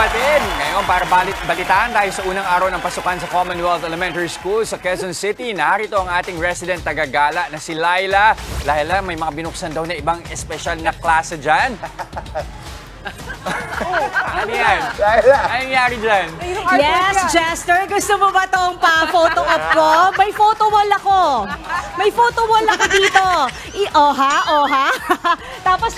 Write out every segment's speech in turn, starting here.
kapatid! Ngayon, para balitaan tayo sa unang araw ng pasukan sa Commonwealth Elementary School sa Quezon City, narito ang ating resident tagagala na si Laila. Laila, may mga binuksan daw na ibang espesyal na klase dyan. Ano yan? Ano nangyari dyan? Yes, Jester, gusto mo ba itong pa-photo up ko? May photo wall ako. May photo wall ako dito. Oha. Tapos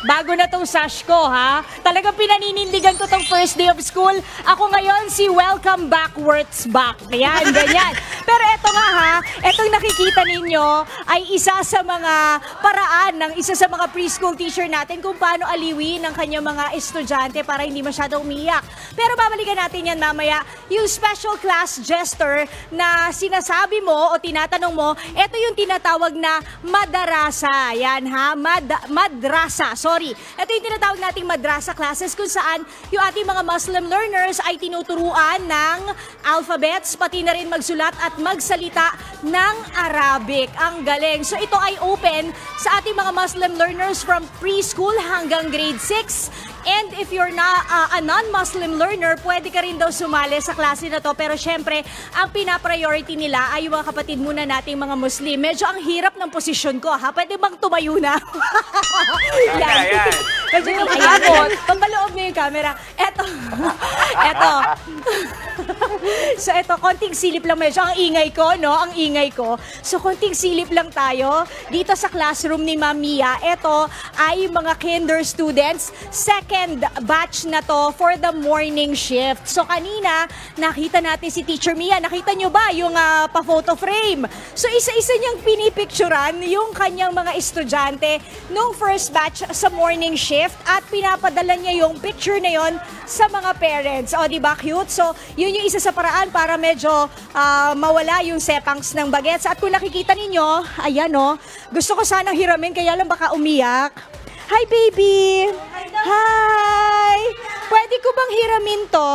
bago na itong sash ko, ha? Talagang pinaninindigan ko itong first day of school. Ako ngayon si Welcome Backwards Back. Ayan, ganyan. Pero eto nga ha, etong nakikita ninyo ay isa sa mga paraan ng isa sa mga preschool teacher natin kung paano aliwin ng kanyang mga estudyante para hindi masyadong umiyak. Pero babalikan natin yan mamaya. Yung special class jester na sinasabi mo o tinatanong mo, ito yung tinatawag na madarasa. Yan ha, madrasa, sorry. Ito yung tinatawag nating madrasa classes kung saan yung ating mga Muslim learners ay tinuturuan ng alphabets, pati na rin magsulat at magsalita ng Arabic. Ang galing. So ito ay open sa ating mga Muslim learners from preschool hanggang grade 6. And if you're a non-Muslim learner, pwede ka rin daw sumali sa klase na to. Pero syempre, ang pinapriority nila ay yung mga kapatid muna nating mga Muslim. Medyo ang hirap ng posisyon ko, ha? Pwede bang tumayo na? Yan. Medyo nakaabot. Pampaloob niyo yung camera. Eto. So eto, konting silip lang. Medyo ang ingay ko, no? Ang ingay ko. So konting silip lang tayo. Dito sa classroom ni Ma'am Mia, eto ay mga kinder students. Second batch na to for the morning shift. So kanina, nakita natin si Teacher Mia. Nakita nyo ba yung pa-photo frame? So isa-isa niyang pinipicturan yung kanyang mga estudyante nung first batch sa morning shift at pinapadala niya yung picture na yon sa mga parents. O, di ba cute? So, yun yung isa sa paraan para medyo mawala yung sepangs ng bagets. At kung nakikita ninyo, ayan o, gusto ko sanang hiramin kaya lang baka umiyak. Hi, baby! Hi! Pwede ko bang hiramin to?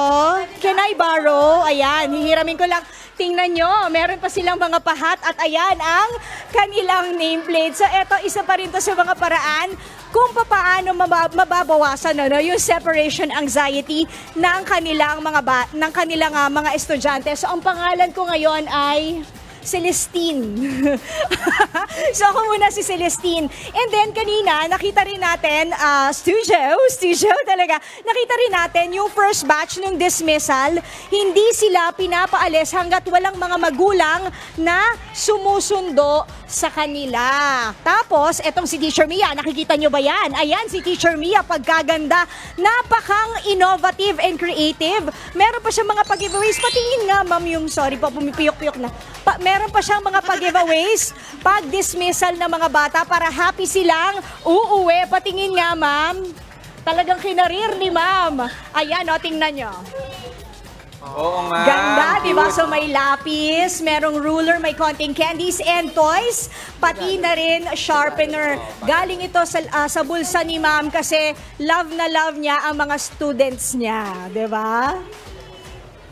Can I borrow? Ayan, hihiramin ko lang. Tingnan nyo, meron pa silang mga pahat at ayan ang kanilang nameplate. So eto, isa pa rin to sa mga paraan kung paano mababawasan yung separation anxiety ng kanilang mga estudyante. So ang pangalan ko ngayon ay Celestine. So ako muna si Celestine. And then kanina, nakita rin natin, studio talaga, nakita rin natin yung first batch ng dismissal, hindi sila pinapaalis hanggat walang mga magulang na sumusundo sa kanila. Tapos, etong si Teacher Mia, nakikita nyo ba yan? Ayan, si Teacher Mia, pagkaganda, napakang innovative and creative. Meron pa siyang mga pag-giveaways. Patingin nga, ma'am, yung, sorry po, pumipiyok-piyok na. Meron pa siyang mga pag-giveaways, pag-dismissal ng mga bata para happy silang uuwi. Patingin nga, ma'am. Talagang kinarir ni ma'am. Ayan, o, tingnan nyo. Oo nga. Ganda, di ba? So may lapis, merong ruler, may konting candies and toys, pati na rin sharpener. Galing ito sa bulsa ni ma'am kasi love na love niya ang mga students niya, di ba?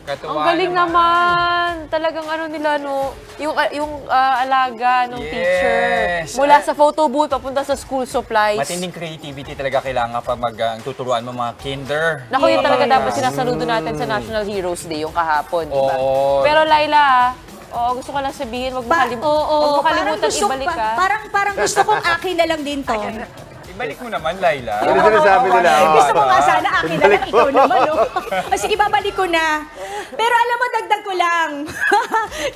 Ang galing naman. Talagang ano nila, no? Yung alaga ng teacher. Mula sa photo booth, papunta sa school supplies. Matinding creativity talaga kailangan pag tuturuan mo mga kinder. Naku, yun talaga dapat sinasaludo natin sa National Heroes Day, yung kahapon, diba? Pero Laila, gusto ko lang sabihin, wag mo kalimutan ibalik ka. Parang gusto kong akin na lang din to. Balik mo naman, Laila. Ano sinasabi nila? Gusto mo nga sana akin na lang, ikaw naman, no? Sige, babalik ko na. Pero alam mo, dagdag ko lang.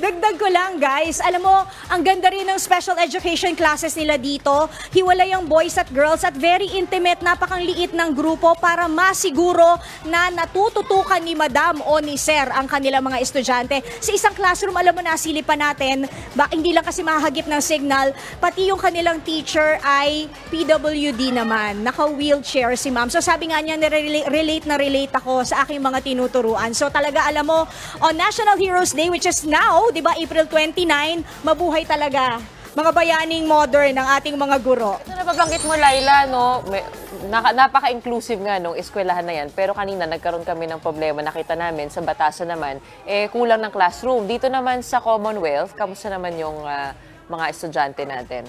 Dagdag ko lang, guys. Alam mo, ang ganda rin ng special education classes nila dito. Hiwalay ang boys at girls at very intimate, napakang liit ng grupo para masiguro na natututukan ni Madam o ni Sir ang kanilang mga estudyante. Sa isang classroom, alam mo, nasilipan natin, hindi lang kasi mahagip ng signal, pati yung kanilang teacher ay PWD naman. Naka-wheelchair si ma'am. So sabi nga niya, relate ako sa aking mga tinuturuan. So talaga alam mo, on National Heroes Day, which is now, di ba, April 29, mabuhay talaga mga bayaning modern ng ating mga guro. Ito nababanggit mo, Laila, no? Napaka-inclusive nga nung eskwelahan na yan. Pero kanina nagkaroon kami ng problema. Nakita namin sa batasan naman, kulang ng classroom. Dito naman sa Commonwealth, kamusta naman yung mga estudyante natin?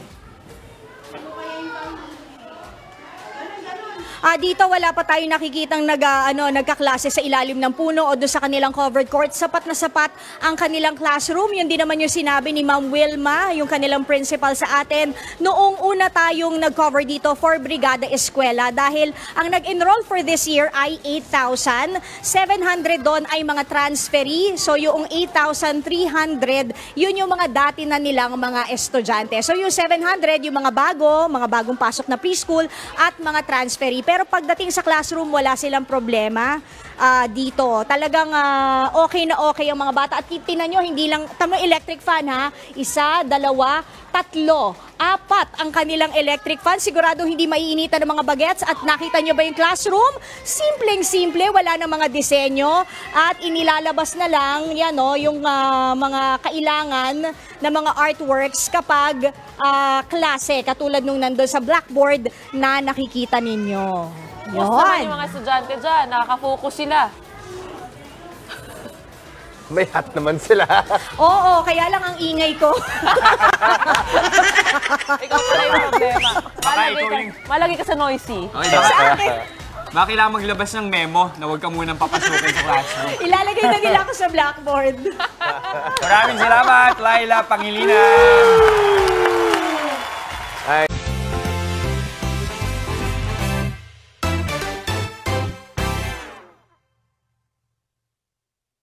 Dito wala pa tayong nakikitang nagkaklase sa ilalim ng puno o doon sa kanilang covered court. Sapat na sapat ang kanilang classroom. Yun din naman yung sinabi ni Ma'am Wilma, yung kanilang principal sa atin. Noong una tayong nag-cover dito for Brigada Eskwela dahil ang nag-enroll for this year ay 8,000. 700 doon ay mga transferee. So yung 8,300, yun yung mga dati na nilang mga estudyante. So yung 700, yung mga bagong pasok na preschool at mga transferee. Pero pagdating sa classroom, wala silang problema dito. Talagang okay na okay ang mga bata. At tinan nyo, hindi lang, tama electric fan ha, 1, 2, 3, 4 ang kanilang electric fan. Sigurado hindi maiinitan ng mga bagets. At nakita nyo ba yung classroom? Simpleng-simple, wala na mga disenyo. At inilalabas na lang yan, yung mga kailangan na mga artworks kapag klase. Katulad nung nandun sa blackboard na nakikita ninyo. Gusto naman yung mga estudyante dyan, nakaka-focus sila. May hat naman sila. Oo, kaya lang ang ingay ko. Ikaw pala yung problema. ikaw yung- Malagi ka sa noisy. Okay, Sa akin, baka kailangan maglabas ng memo na huwag ka munang papasukin sa classroom. ilalagay na nila ako sa blackboard. Maraming salamat, Laila Pangilinan! Ay.